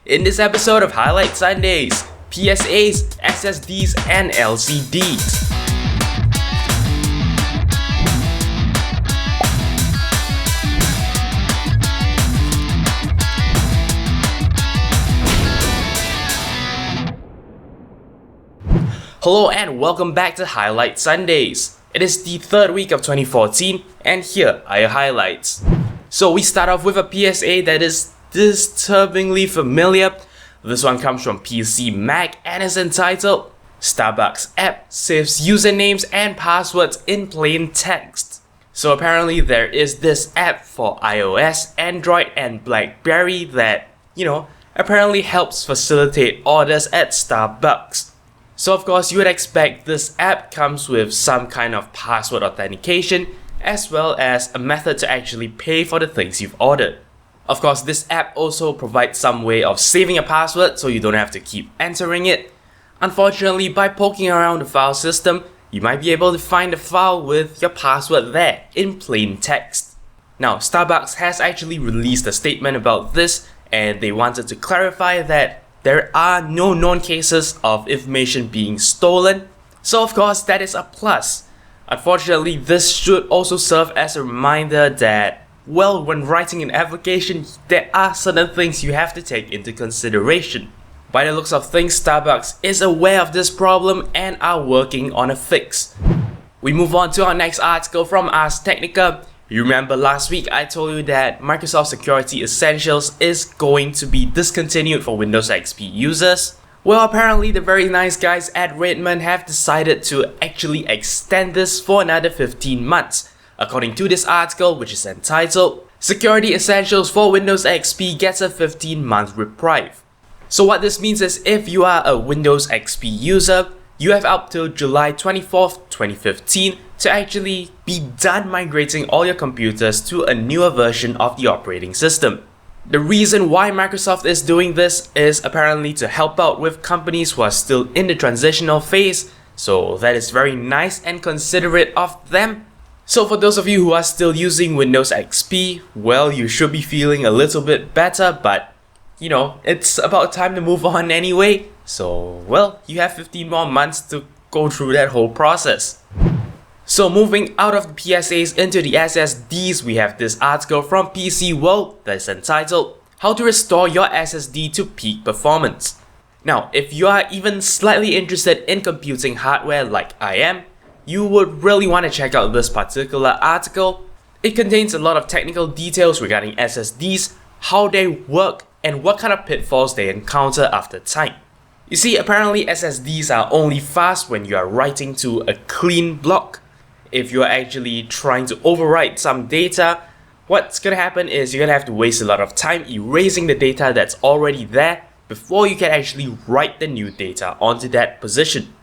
In this episode of Highlight Sundays, PSAs, SSDs, and LCDs. Hello and welcome back to Highlight Sundays. It is the third week of 2014 and here are your highlights. So we start off with a PSA that is disturbingly familiar. This one comes from PC Mag and is entitled Starbucks app saves usernames and passwords in plain text. So apparently there is this app for iOS, Android and BlackBerry that, apparently helps facilitate orders at Starbucks. So of course you would expect this app comes with some kind of password authentication as well as a method to actually pay for the things you've ordered. Of course this app also provides some way of saving a password so you don't have to keep entering it. Unfortunately, by poking around the file system, you might be able to find a file with your password there in plain text. Now Starbucks has actually released a statement about this and they wanted to clarify that there are no known cases of information being stolen, so of course that is a plus. Unfortunately, this should also serve as a reminder that, well, when writing an application, there are certain things you have to take into consideration. By the looks of things, Starbucks is aware of this problem and are working on a fix. We move on to our next article from Ars Technica. You remember last week I told you that Microsoft Security Essentials is going to be discontinued for Windows XP users? Well, apparently the very nice guys at Redmond have decided to actually extend this for another 15 months. According to this article, which is entitled Security Essentials for Windows XP gets a 15-month reprieve. So what this means is if you are a Windows XP user, you have up till July 24th, 2015 to actually be done migrating all your computers to a newer version of the operating system. The reason why Microsoft is doing this is apparently to help out with companies who are still in the transitional phase, so that is very nice and considerate of them. So for those of you who are still using Windows XP, well, you should be feeling a little bit better, but it's about time to move on anyway. So, well, you have 15 more months to go through that whole process. So moving out of the PSAs into the SSDs, we have this article from PCWorld that is entitled How to Restore Your SSD to Peak Performance. Now, if you are even slightly interested in computing hardware like I am, you would really want to check out this particular article. It contains a lot of technical details regarding SSDs, how they work, and what kind of pitfalls they encounter after time. You see, apparently SSDs are only fast when you are writing to a clean block. If you are actually trying to overwrite some data, what's gonna happen is you're gonna have to waste a lot of time erasing the data that's already there before you can actually write the new data onto that position.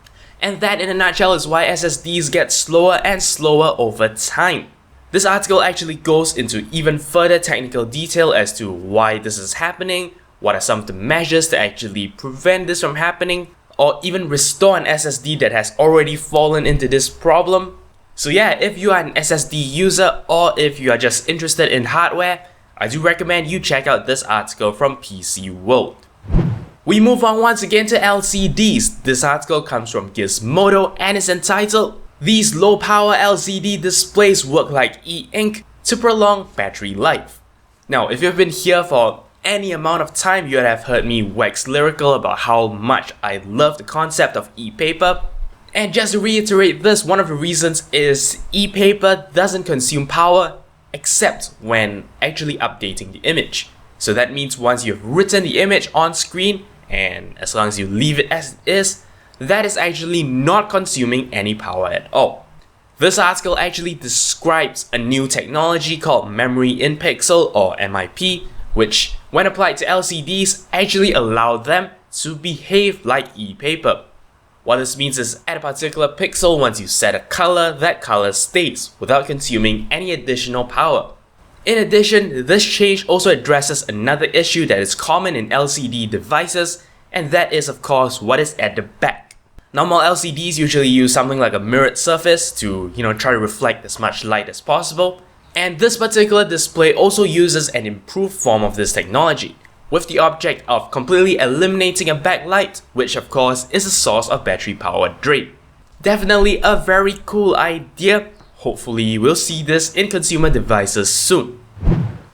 And that in a nutshell is why SSDs get slower and slower over time. This article actually goes into even further technical detail as to why this is happening, what are some of the measures to actually prevent this from happening, or even restore an SSD that has already fallen into this problem. So yeah, if you are an SSD user or if you are just interested in hardware, I do recommend you check out this article from PCWorld. We move on once again to LCDs. This article comes from Gizmodo and is entitled These low-power LCD displays work like e-ink to prolong battery life. Now, if you've been here for any amount of time, you would have heard me wax lyrical about how much I love the concept of e-paper. And just to reiterate this, one of the reasons is e-paper doesn't consume power except when actually updating the image. So that means once you've written the image on screen, and as long as you leave it as it is, that is actually not consuming any power at all. This article actually describes a new technology called Memory in Pixel or MIP, which when applied to LCDs actually allow them to behave like e-paper. What this means is at a particular pixel, once you set a color, that color stays without consuming any additional power. In addition, this change also addresses another issue that is common in LCD devices, and that is of course what is at the back. Normal LCDs usually use something like a mirrored surface to, try to reflect as much light as possible, and this particular display also uses an improved form of this technology. with the object of completely eliminating a backlight, which of course is a source of battery power drain. Definitely a very cool idea. Hopefully we'll see this in consumer devices soon.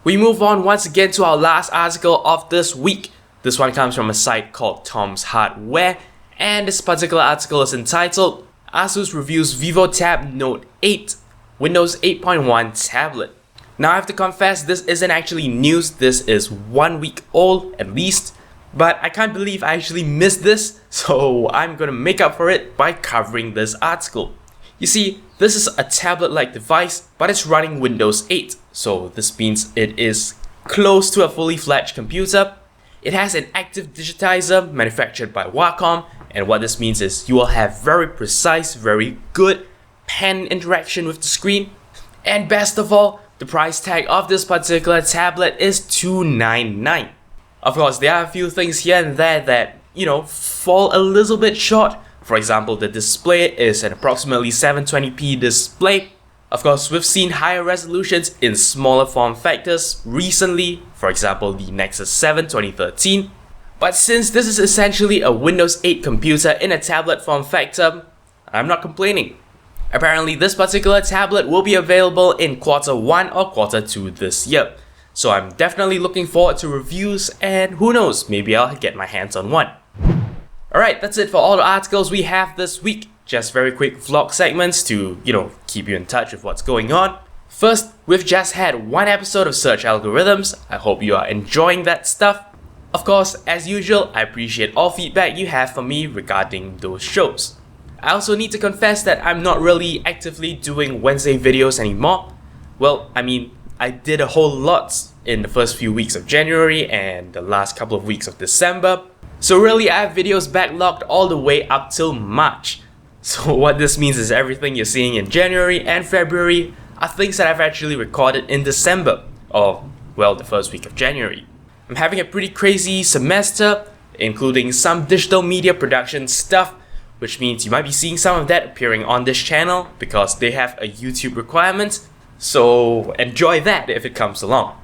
We move on once again to our last article of this week. This one comes from a site called Tom's Hardware, and this particular article is entitled Asus Reviews Vivotab Note 8 Windows 8.1 Tablet. Now I have to confess, this isn't actually news, this is 1 week old at least, but I can't believe I actually missed this, so I'm gonna make up for it by covering this article. You see, this is a tablet-like device, but it's running Windows 8, so this means it is close to a fully fledged computer. It has an active digitizer manufactured by Wacom, and what this means is you will have very precise, very good pen interaction with the screen. And best of all, the price tag of this particular tablet is $299. Of course, there are a few things here and there that, fall a little bit short. For example, the display is an approximately 720p display. Of course, we've seen higher resolutions in smaller form factors recently, for example the Nexus 7 2013. But since this is essentially a Windows 8 computer in a tablet form factor, I'm not complaining. Apparently this particular tablet will be available in Q1 or Q2 this year. So I'm definitely looking forward to reviews, and who knows, maybe I'll get my hands on one. Alright, that's it for all the articles we have this week. Just very quick vlog segments to, keep you in touch with what's going on. First, we've just had one episode of Search Algorithms. I hope you are enjoying that stuff. Of course, as usual, I appreciate all feedback you have for me regarding those shows. I also need to confess that I'm not really actively doing Wednesday videos anymore. Well, I did a whole lot in the first few weeks of January and the last couple of weeks of December. So really, I have videos backlogged all the way up till March. So what this means is everything you're seeing in January and February are things that I've actually recorded in December, or well, the first week of January. I'm having a pretty crazy semester, including some digital media production stuff, which means you might be seeing some of that appearing on this channel because they have a YouTube requirement, so enjoy that if it comes along.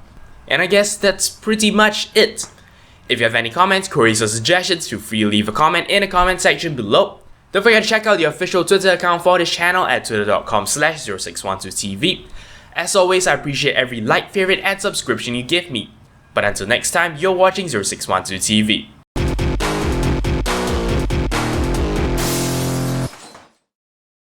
And I guess that's pretty much it. If you have any comments, queries or suggestions, feel free to leave a comment in the comment section below. Don't forget to check out the official Twitter account for this channel at twitter.com/0612tv. As always, I appreciate every like, favorite and subscription you give me. But until next time, you're watching 0612TV.